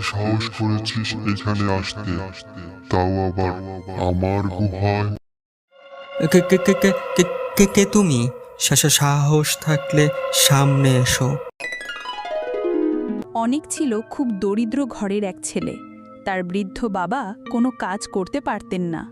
সাহস করেছিস এখানে আসতে, তাও আবার আমার গুহায়? কে কে কে কে কে কে কে তুমি? সাহস থাকলে সামনে এসো। অনেক ছিল খুব দরিদ্র ঘরের এক ছেলে। তার বৃদ্ধ বাবা কোনো কাজ করতে পারতেন না।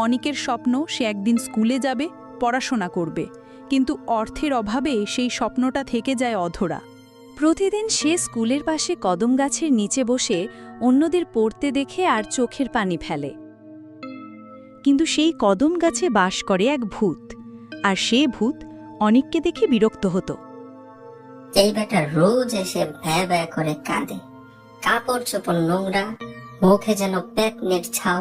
অনেকের স্বপ্ন সে একদিন স্কুলে যাবে, পড়াশোনা করবে, কিন্তু অর্থের অভাবে সেই স্বপ্নটা থেকে যায় অধরা। প্রতিদিন সে স্কুলের পাশে কদম গাছের নিচে বসে অন্যদের পড়তে দেখে আর চোখের পানি ফেলে। কিন্তু সেই কদম গাছে বাস করে এক ভূত, আর সে ভূত অনেককে দেখে বিরক্ত হতো। এই বেটা রোজ এসে ভ্যা ভ্যা করে কাঁদে, কাপড় চোপড় নোংরা, মুখে যেন পেতনির ছাও,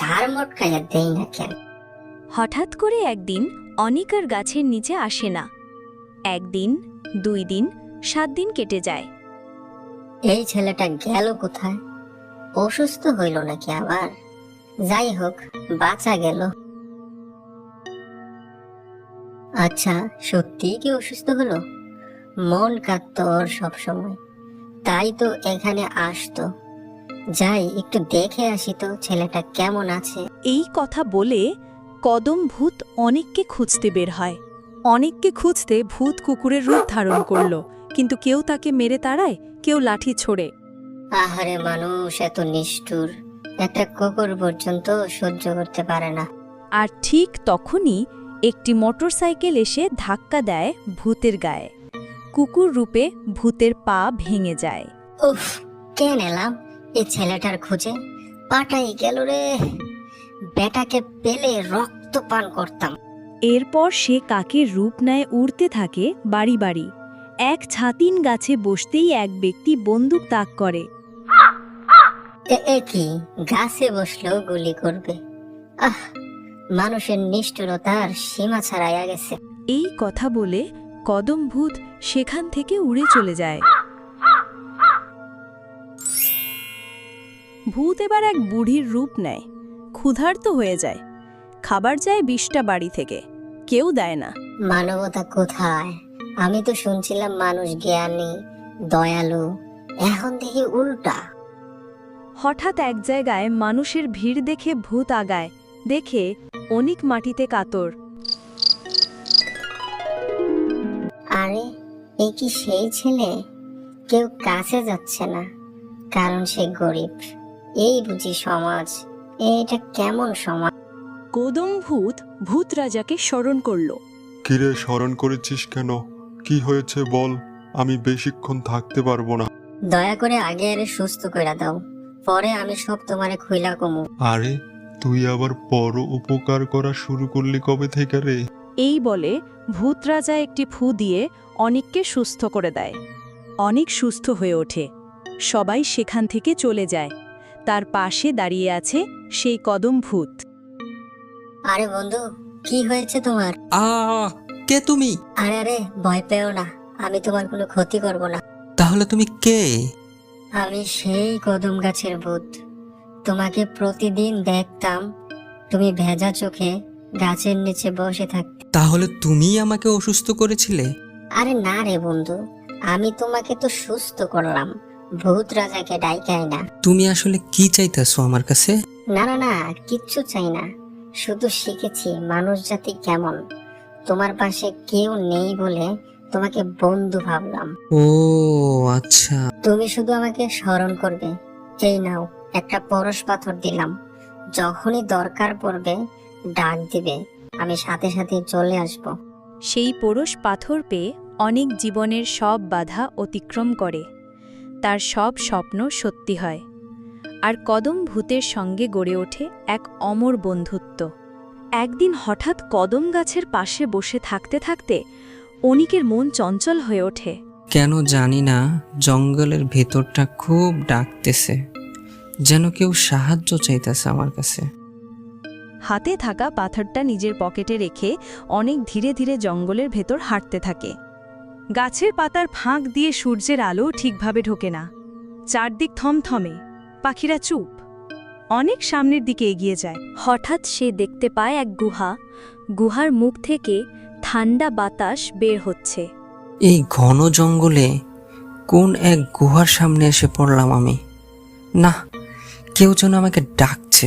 ঘাড় মটকাইয়া দেই না কেন। হঠাৎ করে একদিন অনিক আর গাছের নিচে আসে না। একদিন, 2 দিন, 7 দিন কেটে যায়। এই ছেলেটা গেল কোথায়? অসুস্থ হইল নাকি আবার? যাই হোক, বাঁচা গেল। আচ্ছা, সত্যি কি অসুস্থ হলো? মন কাঁদতো ওর সবসময়, তাই তো এখানে আসতো। যাই একটু দেখে আসি তো ছেলেটা কেমন আছে। এই কথা বলে কদম ভূত অনেককে খুঁজতে বের হয়। অনেককে খুঁজতে ভূত কুকুরের রূপ ধারণ করল, কিন্তু কেউ তাকে মেরে তাড়ায়, কেউ লাঠি ছোড়ে। আহারে, মানুষ এত নিষ্ঠুর, একটা কুকুর পর্যন্ত সহ্য করতে পারে না। আর ঠিক তখনই একটি মোটরসাইকেল এসে ধাক্কা দেয় ভূতের গায়ে। কুকুর রূপে ভূতের পা ভেঙে যায়। উফ, কেন এলাম এই ছেলেটার খোঁজে? পাটাই গেল রে। বেটাকে পেলে রক্ত পান করতাম। এরপর সে কাকের রূপ নেয় উড়তে থাকে বাড়ি বাড়ি। এক ছাতিন গাছে বসতেই এক ব্যক্তি বন্দুক তাক করে। এ কি, গাছে বসলেও গুলি করবে? আহ, মানুষের নিষ্ঠুরতার সীমা ছাড়াইয়া গেছে। এই কথা বলে কদম ভূত সেখান থেকে উড়ে চলে যায়। ভূত এবার এক বুড়ির রূপ নেয়, ক্ষুধার্ত হয়ে যায়। খাবার যায় 20টা বাড়ি থেকে, কেউ দেয় না। মানবতা কোথায়? আমি তো শুনছিলাম মানুষ জ্ঞানী, দয়ালু, এখন দেখি উল্টা। হঠাৎ এক জায়গায় মানুষের ভিড় দেখে ভূত আগায়, দেখে অনেক মাটিতে কাতর। আরে, এ কি সেই ছেলে? কেউ কাছে যাচ্ছে না, কারণ সে গরিব। এই বুঝি সমাজ? এটা কেমন সমাজ? কদম ভূত ভূত রাজাকে স্মরণ করল। কিরে, স্মরণ করেছিস কেন? কি হয়েছে বল, আমি বেশিক্ষণ থাকতে পারবো না। দয়া করে আগে আরে সুস্থ করে দাও, পরে আমি সব তোমারে খুইলা কমু। আরে, তুই আবার বড় উপকার করা শুরু করলি কবে থেকে রে? এই বলে ভূত রাজা একটি ফু দিয়ে অনেককে সুস্থ করে দেয়। অনেক সুস্থ হয়ে ওঠে। সবাই সেখান থেকে চলে যায়। তার পাশে দাঁড়িয়ে আছে সেই কদম ভূত। আরে বন্ধু, কি হয়েছে তোমার? কে তুমি? আরে আরে, ভয় পেও না, আমি তোমার কোনো ক্ষতি করব না। তাহলে তুমি কে? আমি সেই কদম গাছের ভূত। তোমাকে প্রতিদিন দেখতাম, তুমি ভেজা চোখে গাছের নিচে বসে থাকতে। তাহলে তুমিই আমাকে অসুস্থ করেছিলে? আরে না রে বন্ধু, আমি তোমাকে তো সুস্থ করলাম, ভূত রাজাকে ডাইকাই না। তুমি আসলে কি চাইতেছো আমার কাছে? না না না, কিচ্ছু চাই না, শুধু শিখেছি মানুষ জাতি কেমন। তোমার পাশে কেউ নেই বলে তোমাকে বন্ধু ভাবলাম। ও আচ্ছা। তুমি শুধু আমাকে স্মরণ করবে। এই নাও, একটা পরশ পাথর দিলাম, যখনই দরকার পড়বে ডাক দিবে, আমি সাথে সাথে চলে আসব। সেই পরশ পাথর পেয়ে অনেক জীবনের সব বাধা অতিক্রম করে। তার সব স্বপ্ন সত্যি হয়। আর কদম ভূতের সঙ্গে গড়ে ওঠে এক অমর বন্ধুত্ব। একদিন হঠাৎ কদম গাছের পাশে বসে থাকতে থাকতে অনিকের মন চঞ্চল হয়ে ওঠে। কেন জানি না, জঙ্গলের ভেতরটা খুব ডাকতেছে, যেন কেউ সাহায্য চাইতেছে আমার কাছে। হাতে থাকা পাথরটা নিজের পকেটে রেখে অনেক ধীরে ধীরে জঙ্গলের ভেতর হাঁটতে থাকে। গাছের পাতার ফাঁক দিয়ে সূর্যের আলো ঠিকভাবে ঢোকে না। চারদিক থমথমে, পাখিরা চুপ। অনেক সামনের দিকে এগিয়ে যায়। হঠাৎ সে দেখতে পায় এক গুহা। গুহার মুখ থেকে ঠান্ডা বাতাস বের হচ্ছে। এই ঘন জঙ্গলে কোন এক গুহার সামনে এসে পড়লাম আমি? না, কেউ যেন আমাকে ডাকছে।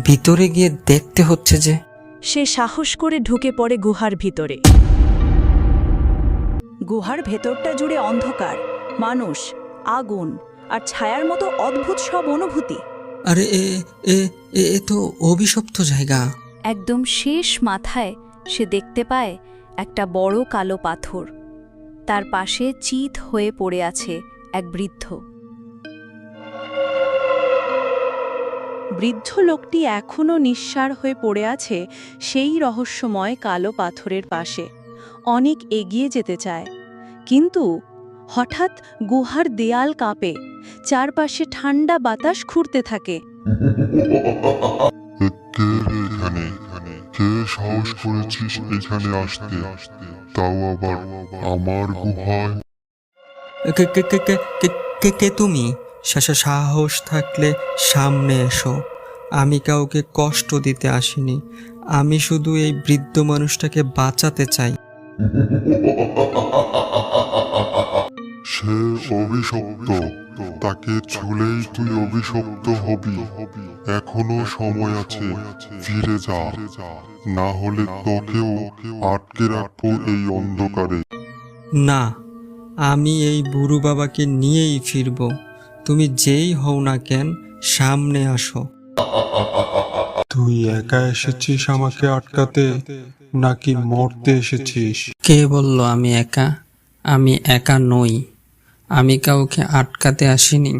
ভিতরে গিয়ে দেখতে হচ্ছে যে। সে সাহস করে ঢুকে পড়ে গুহার ভিতরে। গুহার ভেতরটা জুড়ে অন্ধকার, মানুষ, আগুন আর ছায়ার মতো অদ্ভুত সব অনুভূতি। আরে এ এ এ এ তো অভিশপ্ত জায়গা। একদম শেষ মাথায় সে দেখতে পায় একটা বড় কালো পাথর। তার পাশে চিত হয়ে পড়ে আছে এক বৃদ্ধ। বৃদ্ধ লোকটি এখনও নিঃসাড় হয়ে পড়ে আছে সেই রহস্যময় কালো পাথরের পাশে। অনেক এগিয়ে যেতে চায়, কিন্তু হঠাৎ গুহার দেয়াল কাঁপে, চারপাশে ঠান্ডা বাতাস ঘুরতে থাকে। কে রে এখানে? কে সাহস করেছিস এখানে আসতে, তাও আবার আমার গুহায়? কে কে কে কে কে কে কে তুমি? সাহস থাকলে সামনে এসো। আমি কাউকে কষ্ট দিতে আসিনি, আমি শুধু এই বৃদ্ধ মানুষটাকে বাঁচাতে চাই। সে অভিশপ্ত, তাকে ছুলেই তুই অভিশপ্ত হবি। এখনো সময় আছে, ফিরে যা, না হলে তোকেও আটকে রাখবো এই অন্ধকারে। না, আমি এই বুড়ো বাবাকে নিয়েই ফিরব। তুমি যেই হও না কেন, সামনে আসো। তুই একা এসেছিস আমাকে আটকাতে, নাকি মরতে এসেছিস? কে বলল আমি একা? আমি একা নই। আমি কাউকে আটকাতে আসিনি,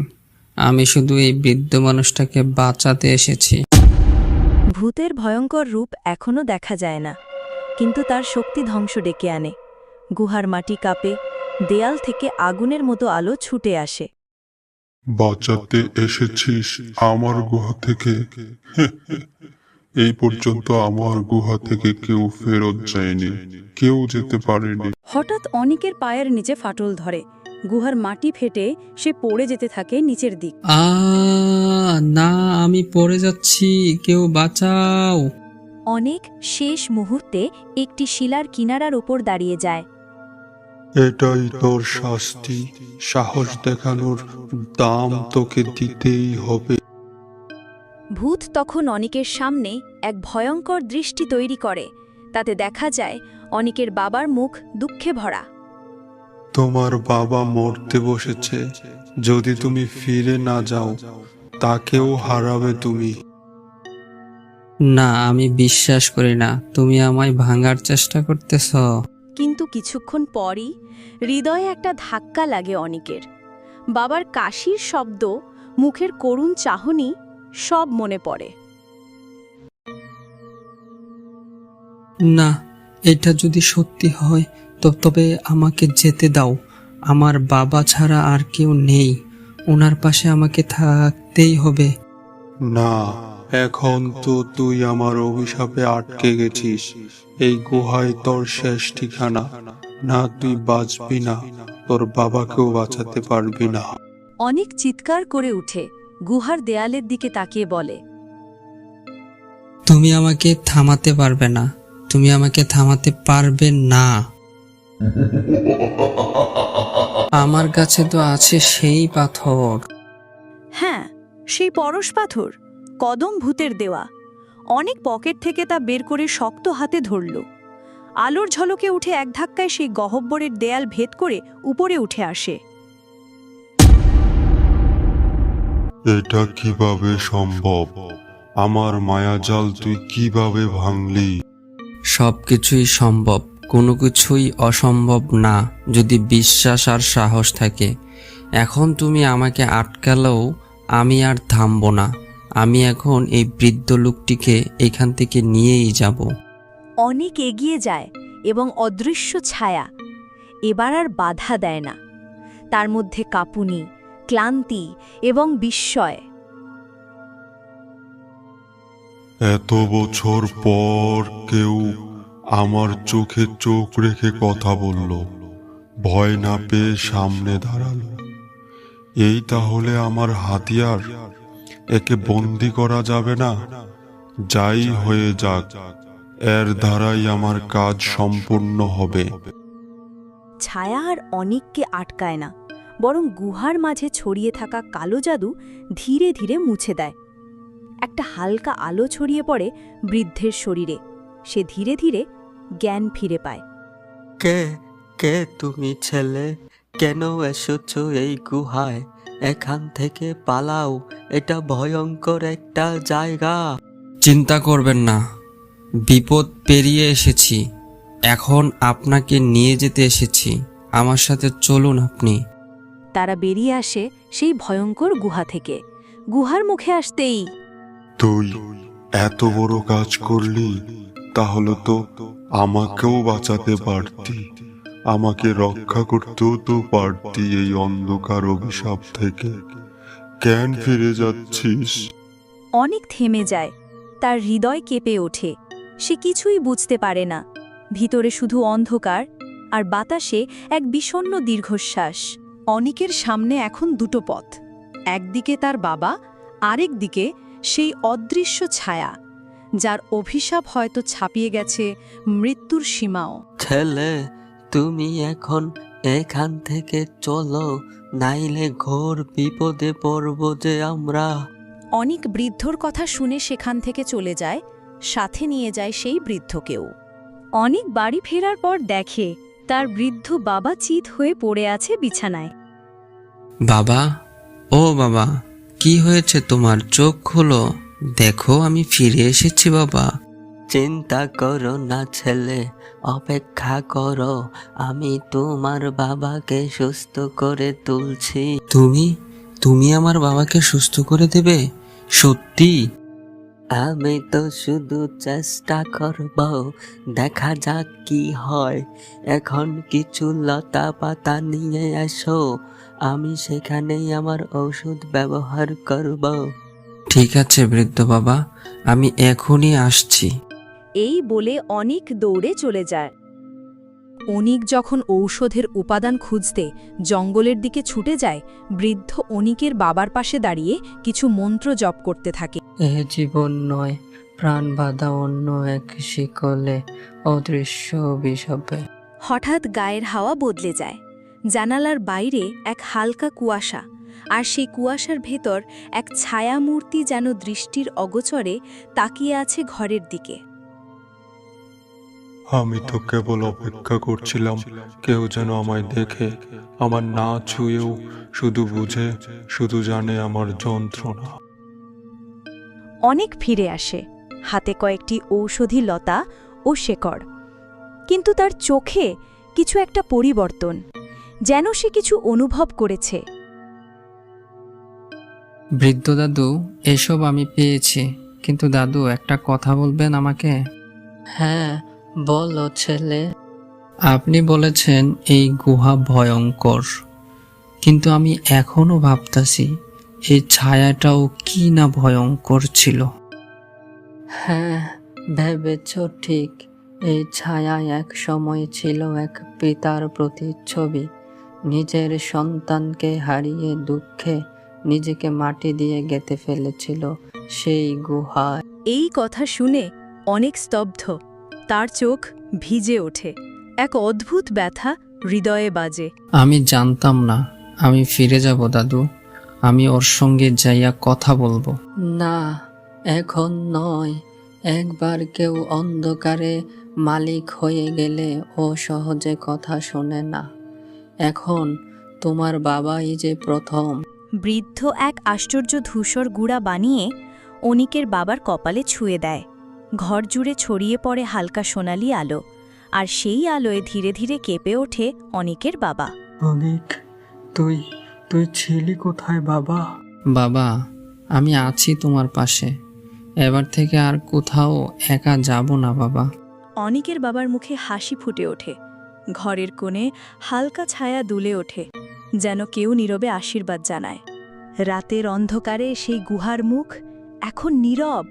আমি শুধু এই বৃদ্ধ মানুষটাকে বাঁচাতে এসেছি। ভূতের ভয়ঙ্কর রূপ এখনো দেখা যায় না, কিন্তু তার শক্তি ধ্বংস ডেকে আনে। গুহার মাটি কাঁপে, দেয়াল থেকে আগুনের মতো আলো ছুটে আসে। বাঁচাতে এসেছিস আমার গুহা থেকে? এই পর্যন্ত আমার গুহা থেকে কেউ ফেরত যায়নি, কেউ যেতে পারেনি। হঠাৎ অনিকের পায়ের নিচে ফাটল ধরে, গুহার মাটি ফেটে সে পড়ে যেতে থাকে নিচের দিক। না, আমি পড়ে যাচ্ছি, কেউ বাঁচাও। অনেক শেষ মুহূর্তে একটি শিলার কিনারার ওপর দাঁড়িয়ে যায়। এটাই তোর শাস্তি, সাহস দেখানোর দাম তোকে দিতেই হবে। ভূত তখন অনিকের সামনে এক ভয়ঙ্কর দৃষ্টি তৈরি করে। তাতে দেখা যায় অনিকের বাবার মুখ দুঃখে ভরা। তোমার বাবা মরতে বসেছে, যদি তুমি ফিরে না যাও তাকেও হারাবে তুমি। না, আমি বিশ্বাস করি না, তুমি আমায় ভাঙার চেষ্টা করতেছ। কিন্তু কিছুক্ষণ পরই হৃদয়ে একটা ধাক্কা লাগে অনিকের। বাবার কাশির শব্দ, মুখের করুণ চাহনি সব মনে পড়ে। না, এটা যদি সত্যি হয় তবে আমাকে যেতে দাও। আমার বাবা ছাড়া আর কেউ নেই, ওনার পাশে আমাকে থাকতেই হবে। না, এখন তো তুই আমার অভিশাপে আটকে গেছিস। এই গুহায় তোর শেষ ঠিকানা। না, তুই বাঁচবি না, তোর বাবাকেও বাঁচাতে পারবি না। অনেক চিৎকার করে উঠে গুহার দেয়ালের দিকে তাকিয়ে বলে, তুমি আমাকে থামাতে পারবে না, তুমি আমাকে থামাতে পারবে না। আমার কাছে তো আছে সেই পাথর। হ্যাঁ, সেই পরশ পাথর, কদম ভূতের দেওয়া। অনেক পকেট থেকে তা বের করে শক্ত হাতে ধরল। আলোর ঝলকে উঠে এক ধাক্কায় সেই গহ্বরের দেয়াল ভেদ করে উপরে উঠে আসে। এটা কিভাবে সম্ভব? আমার মায়াজাল তুই কিভাবে ভাঙলি? সবকিছুই সম্ভব, কোনো কিছুই অসম্ভব না যদি বিশ্বাস আর সাহস থাকে। এখন তুমি আমাকে আটকালেও আমি আর থামব না। আমি এখন এই বৃদ্ধ লোকটিকে এখান থেকে নিয়েই যাব। অনেক এগিয়ে যায় এবং অদৃশ্য ছায়া এবার আর বাধা দেয় না। তার মধ্যে কাঁপুনি, ক্লান্তি এবং বিস্ময়। এত বছর পর কেউ আমার চোখে চোখ রেখে কথা বলল, ভয় না পেয়ে সামনে দাঁড়ালো। এই তাহলে আমার হাতিয়ার? একে বন্দি করা যাবে না। যাই হয়ে যাক, এর দ্বারাই আমার কাজ সম্পূর্ণ হবে। ছায়া আর অনেককে আটকায় না, বরং গুহার মাঝে ছড়িয়ে থাকা কালো জাদু ধীরে ধীরে মুছে দেয়। একটা হালকা আলো ছড়িয়ে পড়ে বৃদ্ধের শরীরে। সে ধীরে ধীরে জ্ঞান ফিরে পায়। কে কে তুমি ছেলে? কেন এসেছো এই গুহায়? এখান থেকে পালাও, এটা ভয়ঙ্কর একটা জায়গা। চিন্তা করবেন না, বিপদ পেরিয়ে এসেছি, এখন আপনাকে নিয়ে যেতে এসেছি। আমার সাথে চলুন আপনি। তারা বেরিয়ে আসে সেই ভয়ঙ্কর গুহা থেকে। গুহার মুখে আসতেই তুই এত বড় কাজ করলি, তাহলে তো আমাকেও বাঁচাতে পারতি, আমাকে রক্ষা করতেও তো পারতি এই অন্ধকার অভিশাপ থেকে। কেন ফিরে যাচ্ছিস? অনেক থেমে যায়। তার হৃদয় কেঁপে ওঠে। সে কিছুই বুঝতে পারে না। ভিতরে শুধু অন্ধকার, আর বাতাসে এক বিষণ্ণ দীর্ঘশ্বাস। অনিকের সামনে এখন দুটো পথ, একদিকে তার বাবা, আরেক দিকে সেই অদৃশ্য ছায়া, যার অভিশাপ হয়তো ছাপিয়ে গেছে মৃত্যুর সীমাও। ছেলে, তুমি এখন এখান থেকে চলো, নাইলে ঘোর বিপদে পড়ব যে আমরা। অনিক বৃদ্ধর কথা শুনে সেখান থেকে চলে যায়, সাথে নিয়ে যায় সেই বৃদ্ধকেও। অনেক বাড়ি ফেরার পর দেখে তার বৃদ্ধ বাবা চিত হয়ে পড়ে আছে বিছানায়। বাবা, ও বাবা, কি হয়েছে তোমার? চোখ খোলো, দেখো আমি ফিরে এসেছি বাবা। চিন্তা করো না ছেলে, অপেক্ষা করো, আমি তোমার বাবাকে সুস্থ করে তুলছি। তুমি আমার বাবাকে সুস্থ করে দেবে? সত্যি? আমি তো শুধু চেষ্টা করব, দেখা যাক কি হয়। এখন কিছু লতা পাতা নিয়ে এসো, আমি সেখানেই আমার ওষুধ ব্যবহার করব। ঠিক আছে বৃদ্ধ বাবা, আমি এখনই আসছি। এই বলে অনিক দৌড়ে চলে যায়। অনিক যখন ঔষধের উপাদান খুঁজতে জঙ্গলের দিকে ছুটে যায়, বৃদ্ধ অনিকের বাবার পাশে দাঁড়িয়ে কিছু মন্ত্র জপ করতে থাকে। এ জীবন নয়, প্রাণ বাঁধা অন্য এক শিকলে, অদৃশ্য অভিশাপে। হঠাৎ গায়ের হাওয়া বদলে যায়। জানালার বাইরে এক হালকা কুয়াশা, আর সেই কুয়াশার ভেতর এক ছায়ামূর্তি যেন দৃষ্টির অগোচরে তাকিয়ে আছে ঘরের দিকে। আমি তো কেবল অপেক্ষা করছিলাম কেউ যেন আমায় দেখে, আমার না ছুঁয়েও শুধু বুঝে, শুধু জানে আমার যন্ত্রণা। অনেক ফিরে আসে, হাতে কয়েকটি ঔষধি লতা ও শেকড়। কিন্তু তার চোখে কিছু একটা পরিবর্তন, যেন সে কিছু অনুভব করেছে। বৃদ্ধ দাদু, এসব আমি পেয়েছি, কিন্তু দাদু একটা কথা বলবেন আমাকে? হ্যাঁ বলো ছেলে। আপনি বলেছেন এই গুহা ভয়ঙ্কর, কিন্তু আমি এখনো ভাবতাছি এই ছায়াটাও কি না ভয়ঙ্কর ছিল। হ্যাঁ ভেবেছ ঠিক, এই ছায়া এক সময় ছিল এক পিতার প্রতিচ্ছবি। নিজের সন্তানকে হারিয়ে দুঃখে নিজেকে মাটি দিয়ে গেঁথে ফেলেছিল সেই গুহায়। এই কথা শুনে অনেক স্তব্ধ। তার চোখ ভিজে ওঠে। এক অদ্ভুত ব্যথা হৃদয়ে বাজে। আমি জানতাম না আমি ফিরে যাব দাদু, আমি ওর সঙ্গে যাইয়া কথা বলবো। না, এখন নয়। একবার কেউ অন্ধকারে মালিক হয়ে গেলে ও সহজে কথা শোনে না। এখন তোমার বাবাই যে প্রথম। বৃদ্ধ এক আশ্চর্য ধূসর গুঁড়া বানিয়ে অনিকের বাবার কপালে ছুঁয়ে দেয়। ঘর জুড়ে ছড়িয়ে পড়ে হালকা সোনালি আলো, আর সেই আলোয় ধীরে ধীরে কেঁপে ওঠে অনিকের বাবা। অনিক, তুই ছিলি কোথায় বাবা? বাবা, আমি আছি তোমার পাশে। এবার থেকে আর কোথাও একা যাব না বাবা। অনিকের বাবার মুখে হাসি ফুটে ওঠে। ঘরের কোণে হালকা ছায়া দুলে ওঠে, যেন কেউ নীরবে আশীর্বাদ জানায়। রাতের অন্ধকারে সেই গুহার মুখ এখন নীরব,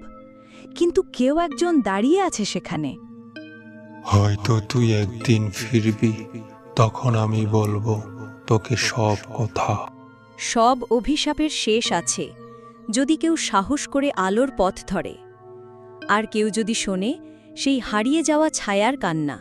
কিন্তু কেউ একজন দাঁড়িয়ে আছে সেখানে। হয়তো তুই একদিন ফিরবি, তখন আমি বলবো তোকে সব কথা। সব অভিশাপের শেষ আছে যদি কেউ সাহস করে আলোর পথ ধরে, আর কেউ যদি শোনে সেই হারিয়ে যাওয়া ছায়ার কান্না।